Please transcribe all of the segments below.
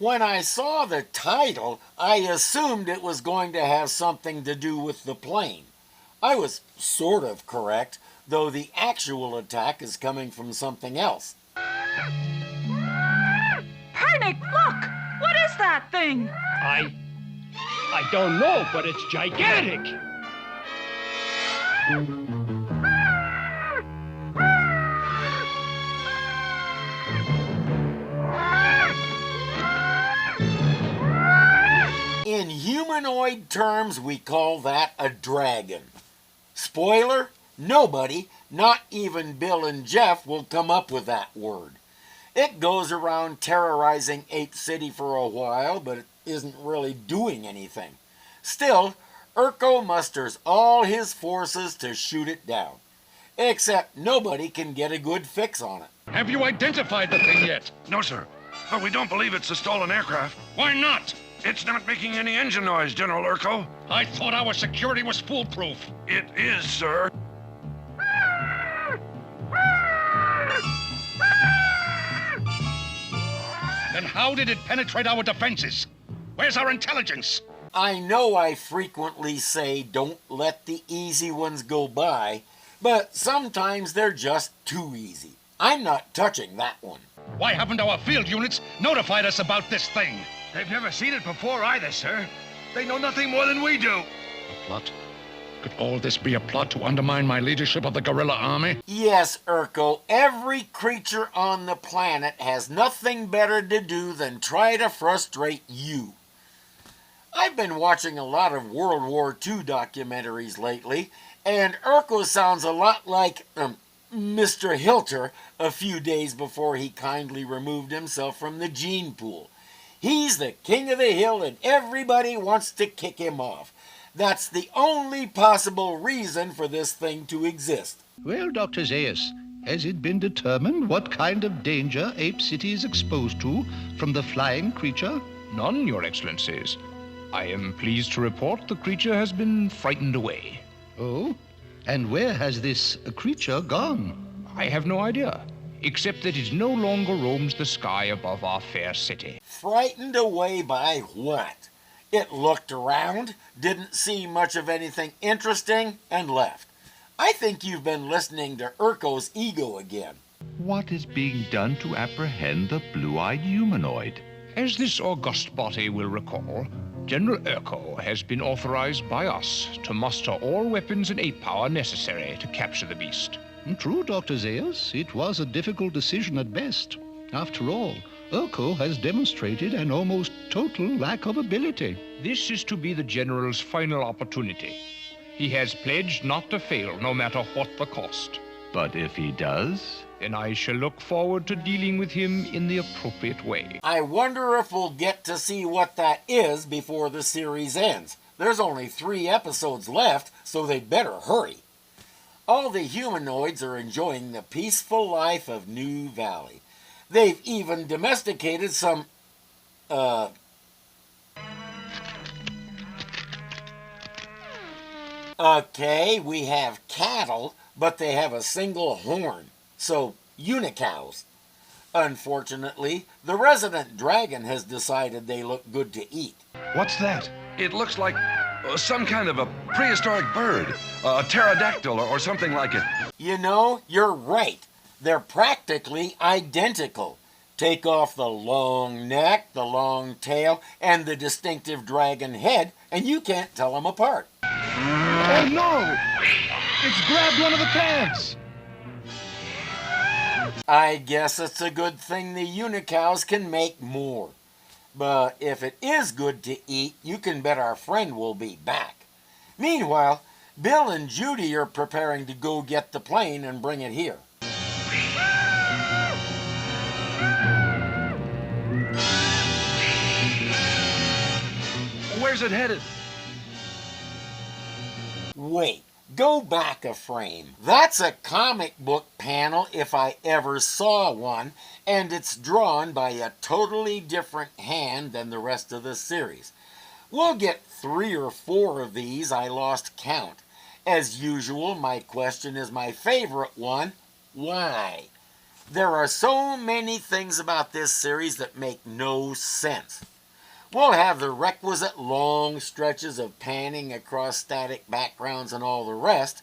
When I saw the title, I assumed it was going to have something to do with the plane. I was sort of correct, though the actual attack is coming from something else. Panic! Look! What is that thing? I don't know, but it's gigantic. In humanoid terms, we call that a dragon. Spoiler, nobody, not even Bill and Jeff, will come up with that word. It goes around terrorizing Ape City for a while, but it isn't really doing anything. Still, Urko musters all his forces to shoot it down. Except nobody can get a good fix on it. Have you identified the thing yet? No, sir. But we don't believe it's a stolen aircraft. Why not? It's not making any engine noise, General Urko. I thought our security was foolproof. It is, sir. Then how did it penetrate our defenses? Where's our intelligence? I know I frequently say don't let the easy ones go by, but sometimes they're just too easy. I'm not touching that one. Why haven't our field units notified us about this thing? They've never seen it before either, sir. They know nothing more than we do. A plot? Could all this be a plot to undermine my leadership of the guerrilla army? Yes, Urko, every creature on the planet has nothing better to do than try to frustrate you. I've been watching a lot of World War II documentaries lately, and Urko sounds a lot like Mr. Hilter a few days before he kindly removed himself from the gene pool. He's the king of the hill and everybody wants to kick him off. That's the only possible reason for this thing to exist. Well, Dr. Zaius, has it been determined what kind of danger Ape City is exposed to from the flying creature? None, Your Excellencies. I am pleased to report the creature has been frightened away. Oh? And where has this creature gone? I have no idea, except that it no longer roams the sky above our fair city. Frightened away by what? It looked around, didn't see much of anything interesting, and left. I think you've been listening to Urko's ego again. What is being done to apprehend the blue-eyed humanoid? As this august body will recall, General Urko has been authorized by us to muster all weapons and ape power necessary to capture the beast. True, Dr. Zaius. It was a difficult decision at best. After all, Urko has demonstrated an almost total lack of ability. This is to be the General's final opportunity. He has pledged not to fail, no matter what the cost. But if he does? Then I shall look forward to dealing with him in the appropriate way. I wonder if we'll get to see what that is before the series ends. There's only 3 episodes left, so they'd better hurry. All the humanoids are enjoying the peaceful life of New Valley. They've even domesticated some, Okay, we have cattle, but they have a single horn. So, unicows. Unfortunately, the resident dragon has decided they look good to eat. What's that? It looks like some kind of a prehistoric bird. A pterodactyl or something like it. You know, you're right. They're practically identical. Take off the long neck, the long tail, and the distinctive dragon head, and you can't tell them apart. Oh no! It's grabbed one of the pants! I guess it's a good thing the unicows can make more. But if it is good to eat, you can bet our friend will be back. Meanwhile, Bill and Judy are preparing to go get the plane and bring it here. Where's it headed? Wait, go back a frame. That's a comic book panel if I ever saw one, and it's drawn by a totally different hand than the rest of the series. We'll get 3 or 4 of these, I lost count. As usual, my question is my favorite one, why? There are so many things about this series that make no sense. We'll have the requisite long stretches of panning across static backgrounds and all the rest,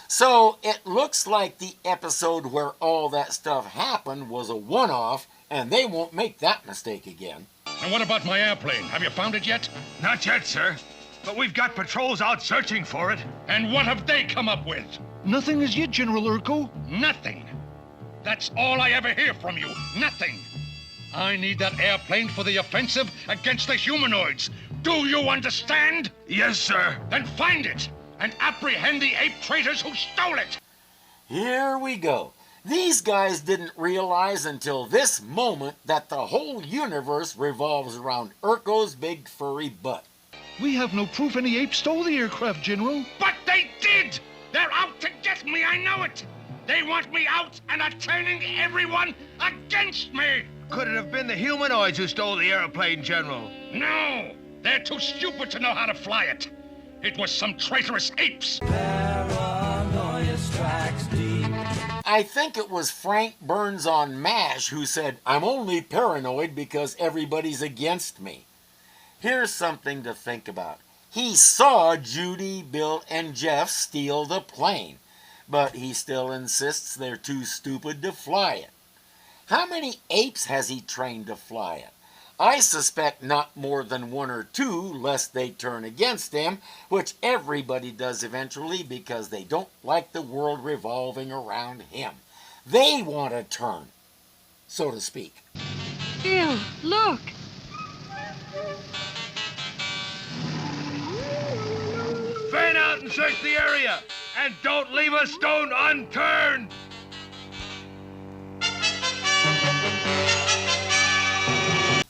so it looks like the episode where all that stuff happened was a one-off, and they won't make that mistake again. And what about my airplane? Have you found it yet? Not yet, sir. But we've got patrols out searching for it. And what have they come up with? Nothing as yet, General Urko. Nothing. That's all I ever hear from you. Nothing. I need that airplane for the offensive against the humanoids. Do you understand? Yes, sir. Then find it and apprehend the ape traitors who stole it. Here we go. These guys didn't realize until this moment that the whole universe revolves around Urko's big furry butt. We have no proof any ape stole the aircraft, General. But they did! They're out to get me, I know it! They want me out and are turning everyone against me! Could it have been the humanoids who stole the airplane, General? No! They're too stupid to know how to fly it. It was some traitorous apes. I think it was Frank Burns on MASH who said, "I'm only paranoid because everybody's against me." Here's something to think about. He saw Judy, Bill, and Jeff steal the plane, but he still insists they're too stupid to fly it. How many apes has he trained to fly it? I suspect not more than one or two, lest they turn against him, which everybody does eventually because they don't like the world revolving around him. They want to turn, so to speak. Bill, look. Fan out and search the area, and don't leave a stone unturned!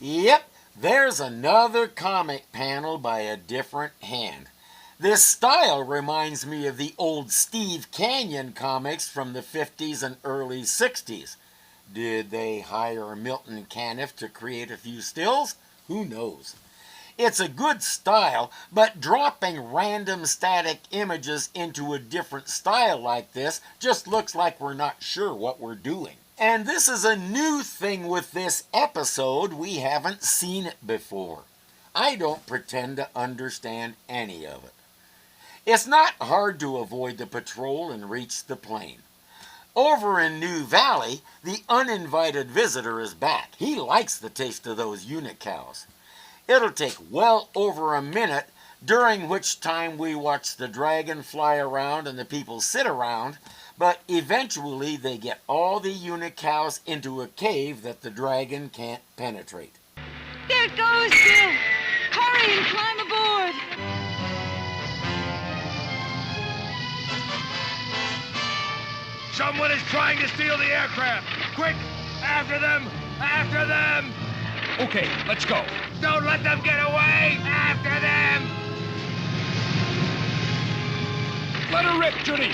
Yep, there's another comic panel by a different hand. This style reminds me of the old Steve Canyon comics from the 50s and early 60s. Did they hire Milton Caniff to create a few stills? Who knows? It's a good style, but dropping random static images into a different style like this just looks like we're not sure what we're doing. And this is a new thing with this episode. We haven't seen it before. I don't pretend to understand any of it. It's not hard to avoid the patrol and reach the plane. Over in New Valley, the uninvited visitor is back. He likes the taste of those unicows. It'll take well over a minute, during which time we watch the dragon fly around and the people sit around, but eventually they get all the unicows into a cave that the dragon can't penetrate. There it goes, Bill. Hurry and climb aboard. Someone is trying to steal the aircraft! Quick! After them! After them! Okay, let's go. Don't let them get away! After them! Let her rip, Judy.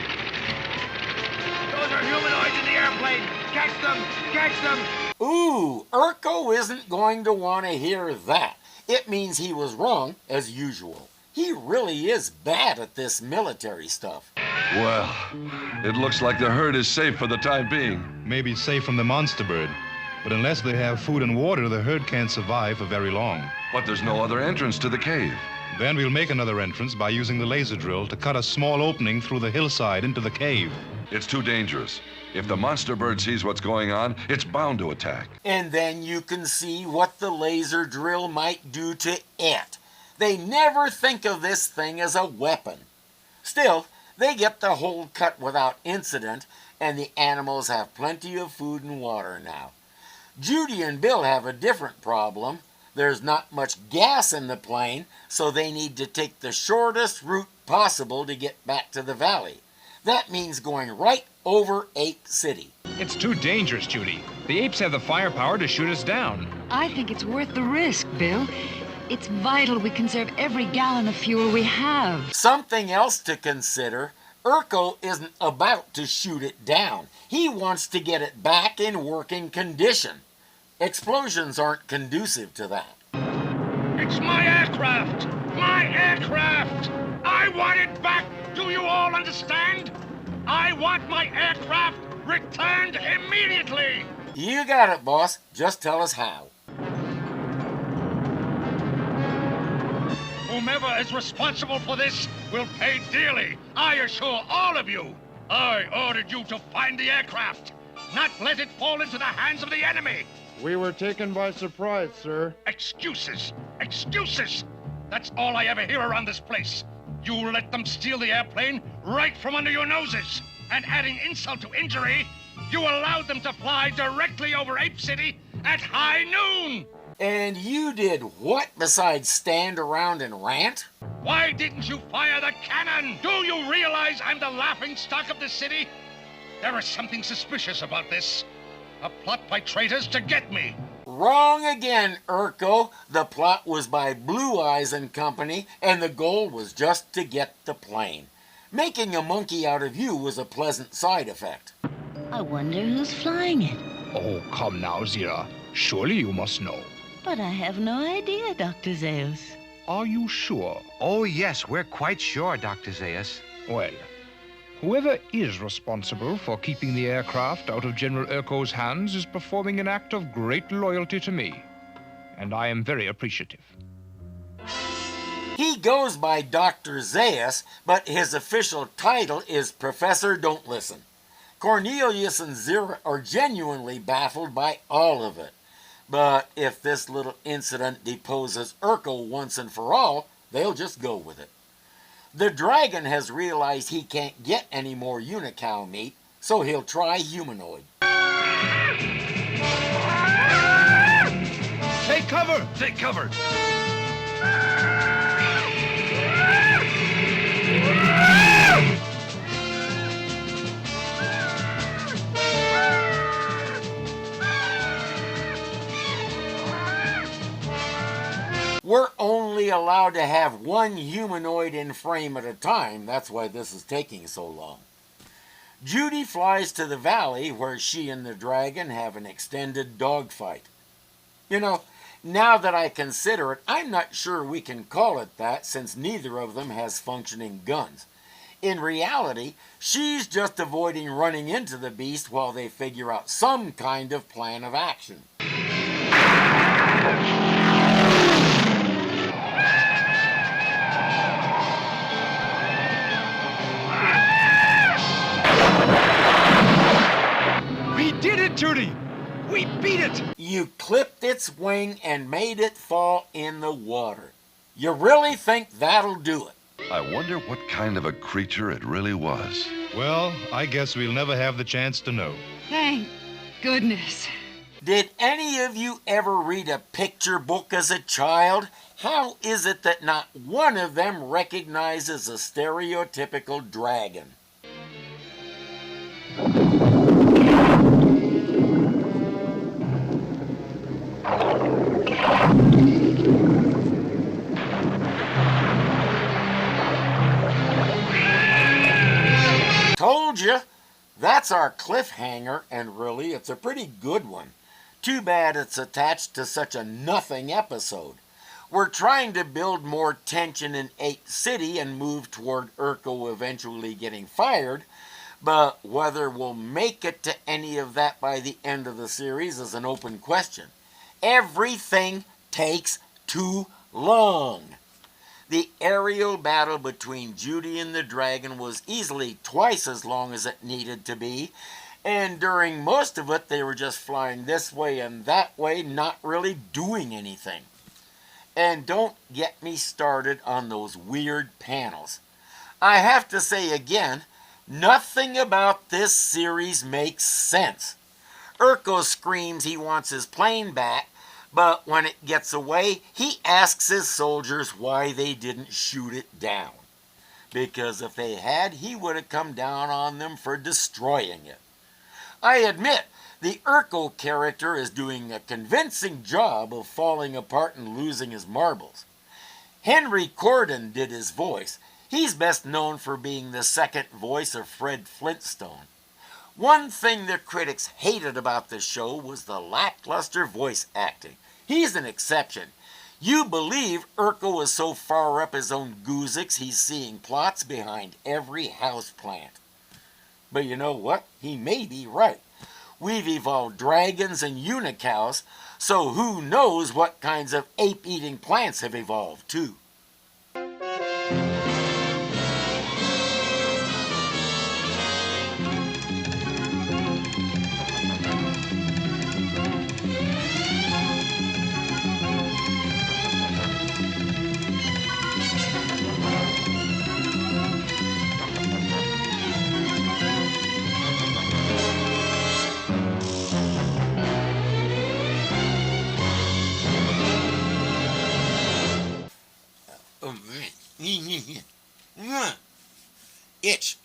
Those are humanoids in the airplane! Catch them! Catch them! Ooh, Urko isn't going to want to hear that. It means he was wrong, as usual. He really is bad at this military stuff. Well, it looks like the herd is safe for the time being. Maybe safe from the monster bird. But unless they have food and water, the herd can't survive for very long. But there's no other entrance to the cave. Then we'll make another entrance by using the laser drill to cut a small opening through the hillside into the cave. It's too dangerous. If the monster bird sees what's going on, it's bound to attack. And then you can see what the laser drill might do to it. They never think of this thing as a weapon. Still, they get the hole cut without incident, and the animals have plenty of food and water now. Judy and Bill have a different problem. There's not much gas in the plane, so they need to take the shortest route possible to get back to the valley. That means going right over Ape City. It's too dangerous, Judy. The apes have the firepower to shoot us down. I think it's worth the risk, Bill. It's vital we conserve every gallon of fuel we have. Something else to consider, Urko isn't about to shoot it down. He wants to get it back in working condition. Explosions aren't conducive to that. It's my aircraft! My aircraft! I want it back! Do you all understand? I want my aircraft returned immediately! You got it, boss. Just tell us how. Whomever is responsible for this will pay dearly. I assure all of you. I ordered you to find the aircraft, not let it fall into the hands of the enemy. We were taken by surprise, sir. Excuses! Excuses! That's all I ever hear around this place. You let them steal the airplane right from under your noses. And adding insult to injury, you allowed them to fly directly over Ape City at high noon. And you did what besides stand around and rant? Why didn't you fire the cannon? Do you realize I'm the laughing stock of the city? There is something suspicious about this. A plot by traitors to get me. Wrong again, Urko. The plot was by Blue Eyes and Company, and the goal was just to get the plane. Making a monkey out of you was a pleasant side effect. I wonder who's flying it. Oh, come now, Zira. Surely you must know. But I have no idea, Dr. Zeus. Are you sure? Oh, yes, we're quite sure, Dr. Zeus. Well, whoever is responsible for keeping the aircraft out of General Urko's hands is performing an act of great loyalty to me, and I am very appreciative. He goes by Dr. Zeus, but his official title is Professor Don't Listen. Cornelius and Zira are genuinely baffled by all of it. But if this little incident deposes Urko once and for all, they'll just go with it. The dragon has realized he can't get any more unicow meat, so he'll try humanoid. Take cover! Take cover! We're only allowed to have one humanoid in frame at a time. That's why this is taking so long. Judy flies to the valley where she and the dragon have an extended dogfight. You know, now that I consider it, I'm not sure we can call it that since neither of them has functioning guns. In reality, she's just avoiding running into the beast while they figure out some kind of plan of action. We did it, Judy! We beat it! You clipped its wing and made it fall in the water. You really think that'll do it? I wonder what kind of a creature it really was. Well, I guess we'll never have the chance to know. Thank goodness. Did any of you ever read a picture book as a child? How is it that not one of them recognizes a stereotypical dragon? Told you! That's our cliffhanger, and really, it's a pretty good one. Too bad it's attached to such a nothing episode. We're trying to build more tension in Ape City and move toward Urko eventually getting fired, but whether we'll make it to any of that by the end of the series is an open question. Everything takes too long. The aerial battle between Judy and the dragon was easily twice as long as it needed to be, and during most of it they were just flying this way and that way, not really doing anything. And don't get me started on those weird panels. I have to say again, nothing about this series makes sense. Urko screams he wants his plane back, but when it gets away, he asks his soldiers why they didn't shoot it down. Because if they had, he would have come down on them for destroying it. I admit, the Urko character is doing a convincing job of falling apart and losing his marbles. Henry Corden did his voice. He's best known for being the second voice of Fred Flintstone. One thing the critics hated about the show was the lackluster voice acting. He's an exception. You believe Urko is so far up his own goozix he's seeing plots behind every houseplant. But you know what? He may be right. We've evolved dragons and unicows, so who knows what kinds of ape-eating plants have evolved too. Itch.